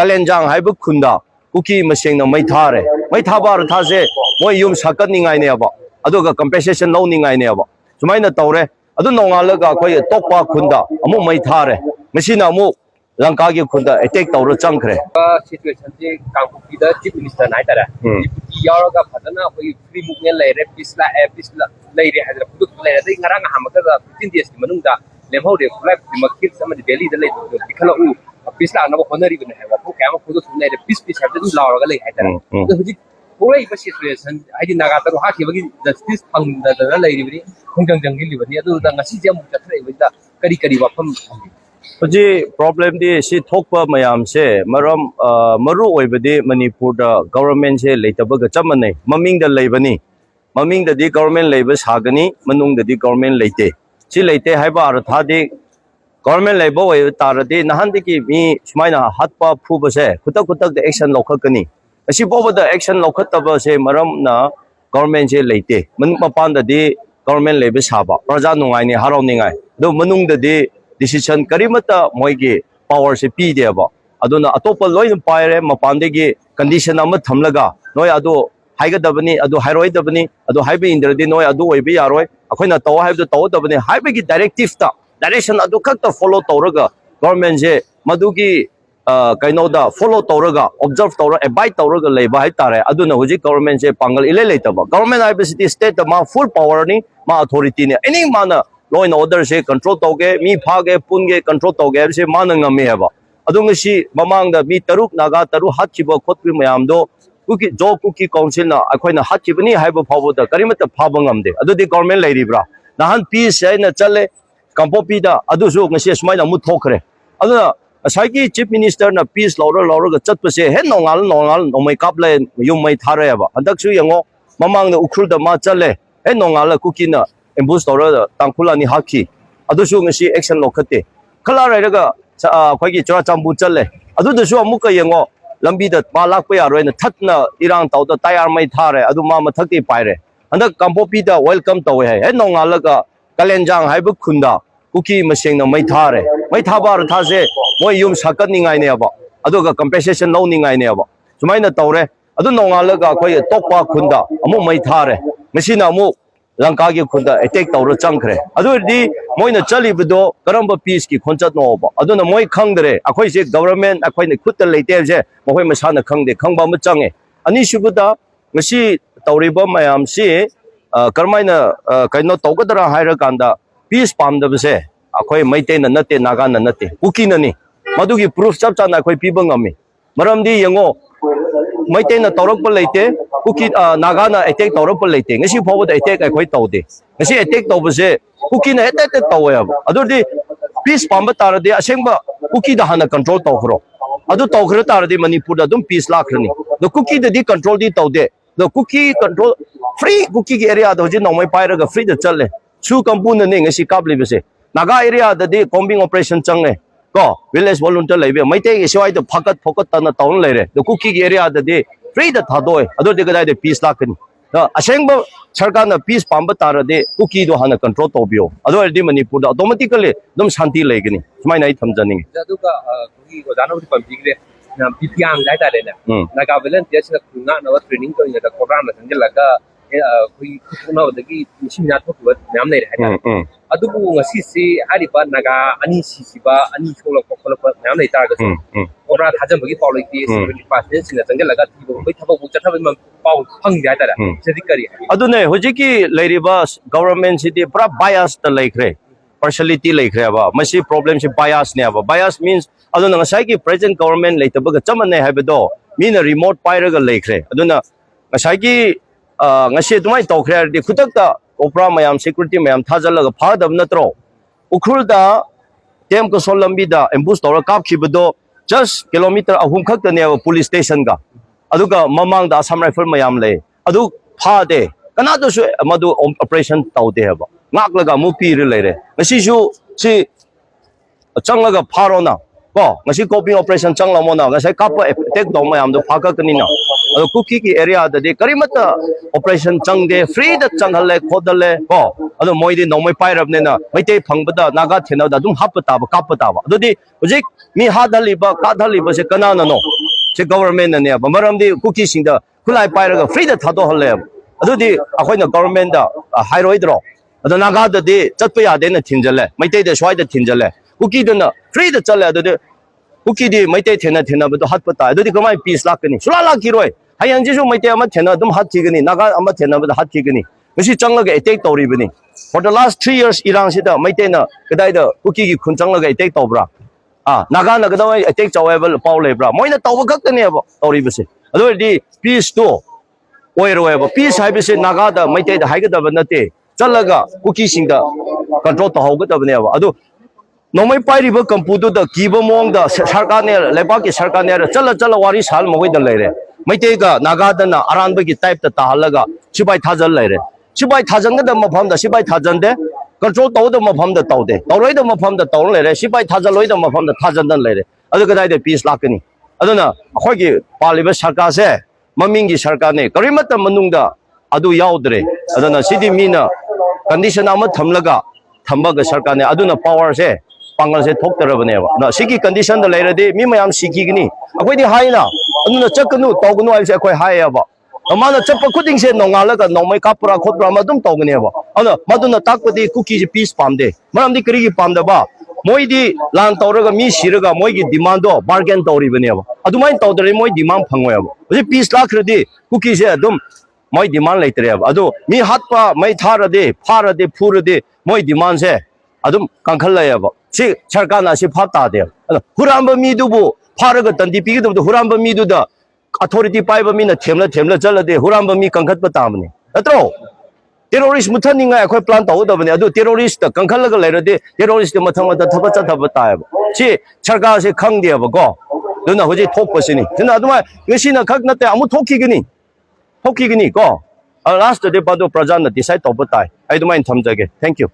kalendang hai bu khunda kuki maseng na mai thare mai thabar thase moi yum sakat ni ngai ne aba aduga compensation lo ni ngai ne aba sumai na tawre adu nongal ga khoi tokpa khunda amu mai thare masina amu langka gi khunda attack tawro changkhre situation ji kangpupi da chief minister nai tara deputy yaroga phadana khoi free movement lai re pisla lai re hadra puduk lai re ngarang hamaga 15 days ki manungda lemho de flag makit sama di delhi da lai dikhala u pisla na ko honori bne ha ko kama photo sunai re pis ha du lawa lai ha tara to huji pura i situation ai naga taru ha ki bagi justice phang da lai ri bri khongjang jangi li bani adu da ngasi jam ta thrai bida kari wafam Haji problem di si thokpa mayam se maram maru oibadi Manipur da government se leitaba ga chamane maming da leibani maming da di government leiba sagani manung da di government leite si leite haiba artha di government leiba oi taradi nahan di ki mi sumaina hatpa phuba se kutak da action lokhakani asi boba da action lokhataba se maram na government se leite manung mapan da di government leiba saba praja nungai ni harau ningai do manung da di decision karimata moigi power se pi deba aduna atopa loin paire mapandegi condition ama thamlaga noi adu haiga dabani adu hairoi dabani adu haibe indradi noi adu oibe yaroi akoina taw haibdu taw dabani haibe gi directive ta direction adu khakta follow tawraga government je madugi kaino da follow tawraga observe tawra abide tawraga leiba hai tare aduna huji government je pangal ile leitaba government IBCT state ma full power ni ma authority ni any mana law and order se control tauge mi phage punge control tauge se manang me haba adung si mamang da mi taruk naga taru hatchiba khotpi mayam do kuki council na akhoina hatchibani haiba phawo da karimata phabang amde adu di government lairibra nahan peace sai na chale kampopi da adu su ngasi smai na mu thokre adu asai chief minister na peace laura ga chatpa se he nongal nomai kaple yum mai thare aba andak su yango mamang da ukhul da ma chale he nongal kuki na embush tawra tangkhula ni haki adusu ngasi action lokhate khala rairaga khoi chora chambu challe adu dasu amuka yengo lambi da ma lakpa yaroi na thatna irang tawda tayar mai thare adu ma mathakti paire andak kampopi da welcome tawe he nongalaga kalenjang haibu khunda kuki maseng na mai thabar thase moi yum sakat ni ngai ne aba aduga compensation lo ni ngai ne aba sumai na tawre adu nongalaga khoi tokpa khunda amu mai thare masina amu langka gi khunda attack tawro changkhre adurdi moina chalibido karamba peace ki khonchat no ba aduna moi khangdre akhoi se government akhoi ne khutta leite je mohoi masana khangde khangba ma change ani subuda ngasi tawriba mayam si karmaina kaino tawgadra haira kanda peace pamdaba se akhoi maite na nate naga na nate kuki na ni madugi proof chap chana akhoi pibangami maramdi yengo maite na tawrak pa leite kuki naga na attack tawrak pa leite ngasi phawo da attack akhoi tawde ngasi attack tawbase kuki na attack tawya adurdi peace pamba taradi asengba kuki da hana control tawkhro adu tawkhra taradi Manipur da dum peace lakrani the kuki da di control di tawde the kuki control free kuki gi area da hoji nomai paira ga free da challe chu kampun ne ngasi kapli base naga area da di combing operation changne ko village volunteer laibe maite gi siwai da phakat ta na tawn leire the kuki gi area da di free da thadoi adu de ga da peace lakani asengba sarkar na peace pamba tarade kuki do hana control tobio adu aldi Manipur da automatically dum shanti legani smai nai thamjani adu ka kuki godana uri pamjigre na pipiang dai ta le na ga velen tia sina kuna na training to ina da program na sanjala ga kui kuna odagi mishina thokwa nyam nei ha adu bu ngasi si ari pa naga ani sisiba ani chola kokol pa nyam nei ta ga ora thajam bagi policy 70% sina sanjala ga ti bo thabo bu chatha ba pau phang ja ta da sedikari adu ne hojiki leiriba government city pura bias ta laikre partiality laikre ba masi problem si bias ne ba bias means adu na ngasai ki present government leitaba ga chamane haibado mina remote paira ga laikre adu na ngasai ki ngasi tumai tawkhre di khutakta opera mayam security mayam thajalaga phadab natro ukhulda tem ko solambi da ambush tawra kap khibado just kilometer ahum khakta ne police station ga aduga mamang da Assam rifle mayam le adu phade kana do su madu operation tawde haba ngaklaga mu pi ri leire ngasi su si changlaga pharona ko ngasi coping operation changlamo na ngasi kap attack do mayam do phaka kani na ado cookie ki area da de karimata operation changde free da changhalle khodale ko ado moi di nomai pai rab ne na mai te phangbada naga thena da dum hapta ba kapta ba ado di hojik mi hadali ba kadali ba se kana na no se government na ne ba maram di cookie sing da khulai pai ra free da thado halle ado di akhoi na government da hairoi dro ado naga da di chatpa ya de na thinjale mai te da swai da thinjale cookie da na free da chale ado de cookie di mai te thena ba do hatpa ado di kamai peace lak ni sula lak kiroi hayang jisu mai te ama thena dum hat thigani naga ama thena ba hat thigani ngasi changlaga attack tori bani for the last 3 years irang sida mai te na kadai da cookie gi khun changlaga attack tobra naga na kadai attack chawable paw lebra moina tawba khak ne ba tori base ado di peace to oiroi ba peace hai base naga da mai te da hai ga da nate chalaga cookie sing da control to hau ga da ne ba ado nomai pairi ba kampudu da kiba mong da sarkar ne leba ki sarkar ne chala wari sal mogoi da leire maite ga naga da na aran ba ki type ta tahalaga sibai thajal leire sibai thajang da mafam da sibai tajan de control to da mafam da to de toroi da mafam da tong leire sibai thajal loi da mafam da thajan dan leire adu ga dai de peace lakani aduna akhoi gi paliba sarkar se maming gi sarkar ne karimata manung da adu yaudre aduna sidi mina condition ama thamlaga thamba ga sarkar ne aduna power se pangal se thok tarabane ba na sigi condition da leire de mi mayam sigi gini akhoi di haina aduna chaknu tognu ai se akhoi hai ba amana chappa khuding se nongala ga nomai kapura khotra ma dum togne ba ana maduna takpadi cookie ji piece pamde maram di kri gi pamda ba moi di lan tawraga mi siraga moi gi demand do bargain tawri bane ba adumai tawdre moi demand phangoi ba ji piece lakh radi cookie se adum moi demand leitre ba adu mi hatpa mai thara de phara de phura de moi demand se adum kankhal la ba si sarkar na si phata de huramba mi du bu pharaga tandi pi du huramba mi du da authority paiba mi na themla chala de huramba mi kankhat pa tamne atro terrorist muthaninga akhoi plan taw da bane adu terrorist da kankhal la la de terrorist mathang da thaba cha thaba ta ba si sarkar se khang de ba ko duna hoji thok pasini duna aduma ngasi na khak na te amu thokki gini ko last de ba do praja na decide to ba tai ai dumai thamjage thank you